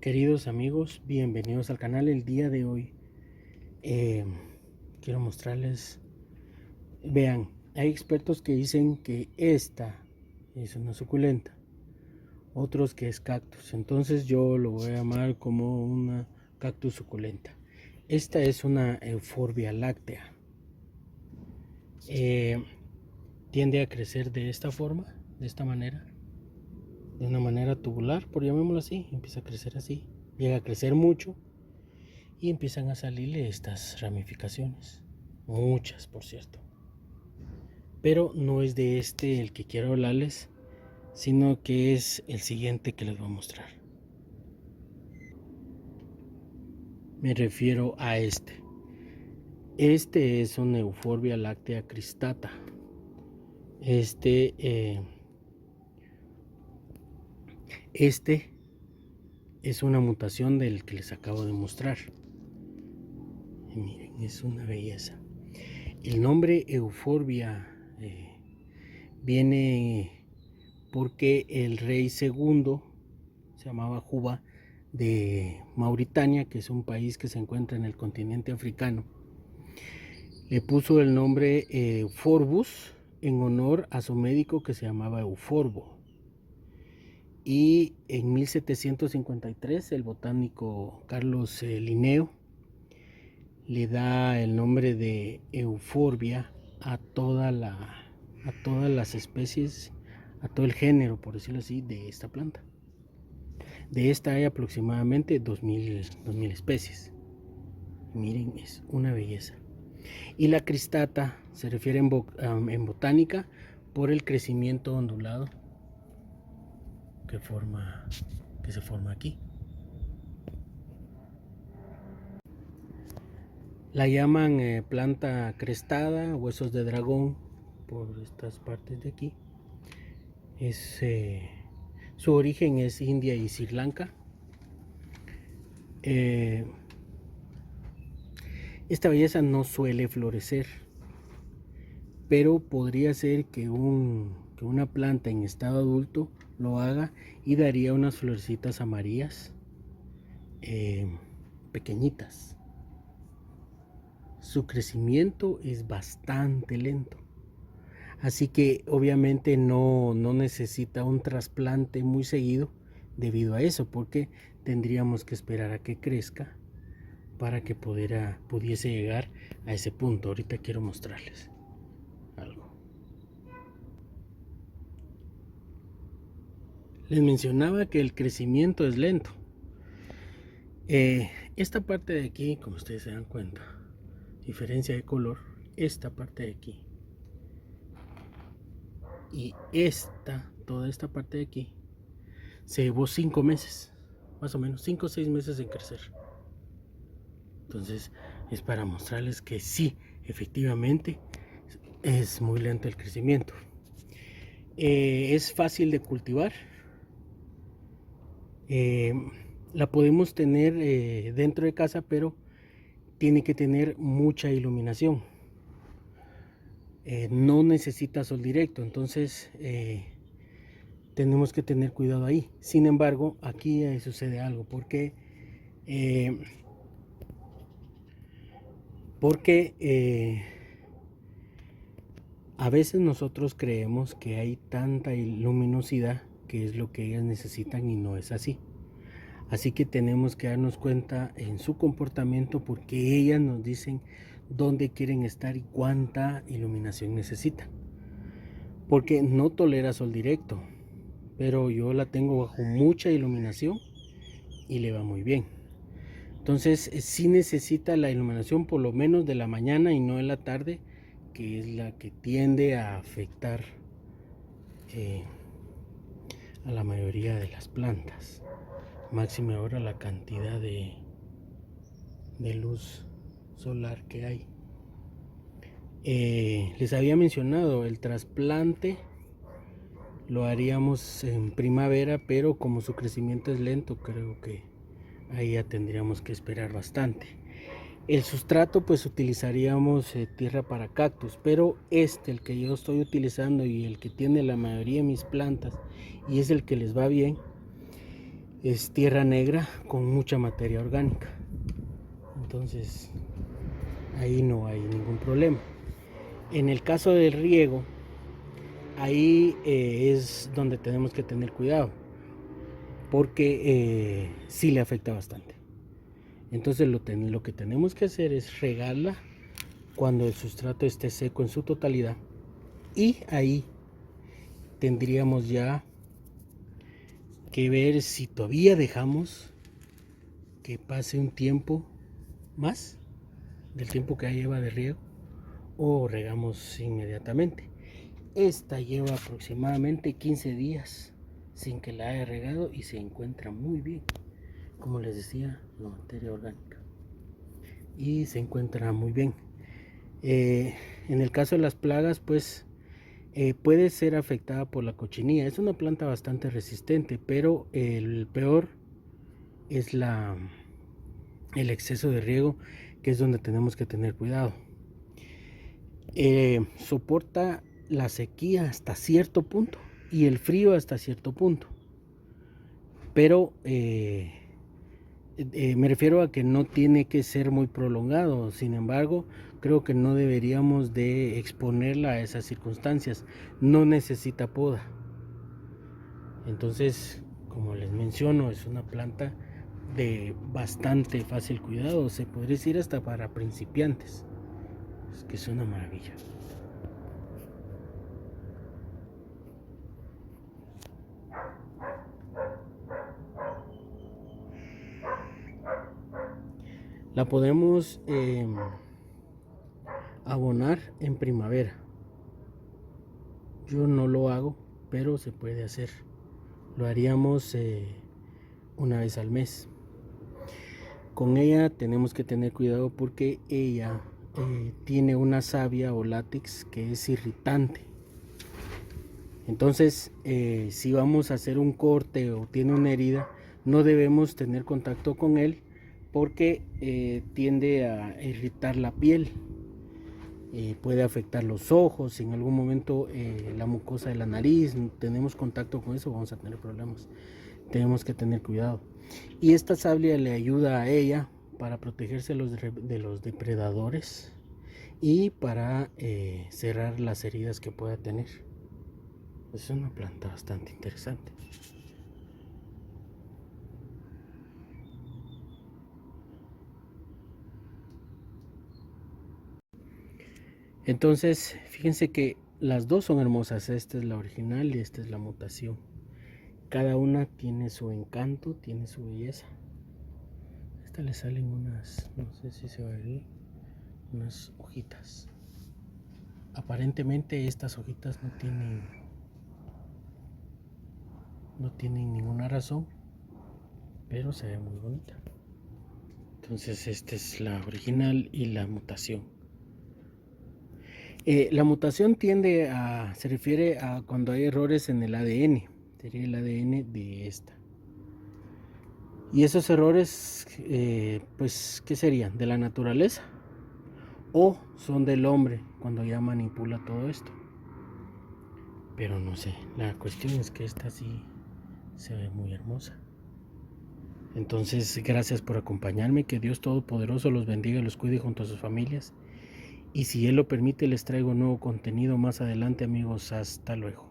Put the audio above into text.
Queridos amigos, bienvenidos al canal. El día de hoy quiero mostrarles, vean, hay expertos que dicen que esta es una suculenta, otros que es cactus, entonces yo lo voy a llamar como una cactus suculenta. Esta es una Euphorbia láctea. Tiende a crecer de esta forma, de esta manera, de una manera tubular, por llamémoslo así. Empieza a crecer así, llega a crecer mucho y empiezan a salirle estas ramificaciones, muchas por cierto. Pero no es de este el que quiero hablarles, sino que es el siguiente que les voy a mostrar. Me refiero a este. Este es una Euphorbia láctea cristata. Este es una mutación del que les acabo de mostrar. Y miren, es una belleza. El nombre Euphorbia viene porque el rey segundo se llamaba Juba de Mauritania, que es un país que se encuentra en el continente africano. Le puso el nombre Euphorbus en honor a su médico que se llamaba Euforbo. Y en 1753 el botánico Carlos Linneo le da el nombre de Euphorbia a todas las especies, a todo el género, por decirlo así, de esta planta. De esta hay aproximadamente 2000 especies. Miren, es una belleza. Y la cristata se refiere en botánica por el crecimiento ondulado que se forma aquí. La llaman planta crestada, huesos de dragón, por estas partes de aquí. Su origen es India y Sri Lanka. Esta belleza no suele florecer, pero podría ser que una planta en estado adulto lo haga y daría unas florecitas amarillas pequeñitas. Su crecimiento es bastante lento, así que obviamente no necesita un trasplante muy seguido debido a eso, porque tendríamos que esperar a que crezca para que pudiese llegar a ese punto. Ahorita quiero mostrarles algo. Les mencionaba que el crecimiento es lento. Esta parte de aquí, como ustedes se dan cuenta, diferencia de color, esta parte de aquí y toda esta parte de aquí se llevó 5 meses, más o menos 5 o 6 meses en crecer. Entonces es para mostrarles que sí, efectivamente es muy lento el crecimiento. Es fácil de cultivar. La podemos tener dentro de casa, pero tiene que tener mucha iluminación. No necesita sol directo, entonces tenemos que tener cuidado ahí. Sin embargo, aquí sucede algo, porque a veces nosotros creemos que hay tanta luminosidad que es lo que ellas necesitan y no es así. Así que tenemos que darnos cuenta en su comportamiento, porque ellas nos dicen dónde quieren estar y cuánta iluminación necesitan. Porque no tolera sol directo, pero yo la tengo bajo mucha iluminación y le va muy bien. Entonces sí necesita la iluminación por lo menos de la mañana y no de la tarde, que es la que tiende a afectar a la mayoría de las plantas. Máxime ahora la cantidad de luz solar que hay. Les había mencionado el trasplante lo haríamos en primavera, pero como su crecimiento es lento, creo que ahí ya tendríamos que esperar bastante. El sustrato, pues utilizaríamos tierra para cactus, pero el que yo estoy utilizando y el que tiene la mayoría de mis plantas y es el que les va bien, es tierra negra con mucha materia orgánica. Entonces ahí no hay ningún problema. En el caso del riego, ahí es donde tenemos que tener cuidado, porque sí le afecta bastante. Entonces lo que tenemos que hacer es regarla cuando el sustrato esté seco en su totalidad, y ahí tendríamos ya que ver si todavía dejamos que pase un tiempo más del tiempo que lleva de riego o regamos inmediatamente. Esta lleva aproximadamente 15 días sin que la haya regado y se encuentra muy bien, como les decía, la materia orgánica, y se encuentra muy bien. En el caso de las plagas, pues puede ser afectada por la cochinilla. Es una planta bastante resistente, pero el peor es el exceso de riego, que es donde tenemos que tener cuidado. Soporta la sequía hasta cierto punto y el frío hasta cierto punto, pero me refiero a que no tiene que ser muy prolongado. Sin embargo, creo que no deberíamos de exponerla a esas circunstancias. No necesita poda. Entonces, como les menciono, es una planta de bastante fácil cuidado. Se podría decir hasta para principiantes. Es que es una maravilla. La podemos abonar en primavera. Yo no lo hago, pero se puede hacer. Lo haríamos una vez al mes. Con ella tenemos que tener cuidado porque ella tiene una savia o látex que es irritante. Entonces, si vamos a hacer un corte o tiene una herida, no debemos tener contacto con él porque tiende a irritar la piel. Puede afectar los ojos. Si en algún momento la mucosa de la nariz tenemos contacto con eso, vamos a tener problemas. Tenemos que tener cuidado. Y esta savia le ayuda a ella para protegerse de los depredadores y para cerrar las heridas que pueda tener. Es una planta bastante interesante. Entonces, fíjense que las dos son hermosas. Esta es la original y esta es la mutación. Cada una tiene su encanto, tiene su belleza. A esta le salen unas, no sé si se va a ver, unas hojitas. Aparentemente estas hojitas no tienen ninguna razón, pero se ve muy bonita. Entonces esta es la original y la mutación. La mutación se refiere a cuando hay errores en el ADN. Sería el ADN de esta. Y esos errores, pues, ¿qué serían? ¿De la naturaleza? ¿O son del hombre cuando ya manipula todo esto? Pero no sé, la cuestión es que esta sí se ve muy hermosa. Entonces, gracias por acompañarme. Que Dios Todopoderoso los bendiga y los cuide junto a sus familias. Y si Él lo permite, les traigo nuevo contenido más adelante, amigos. Hasta luego.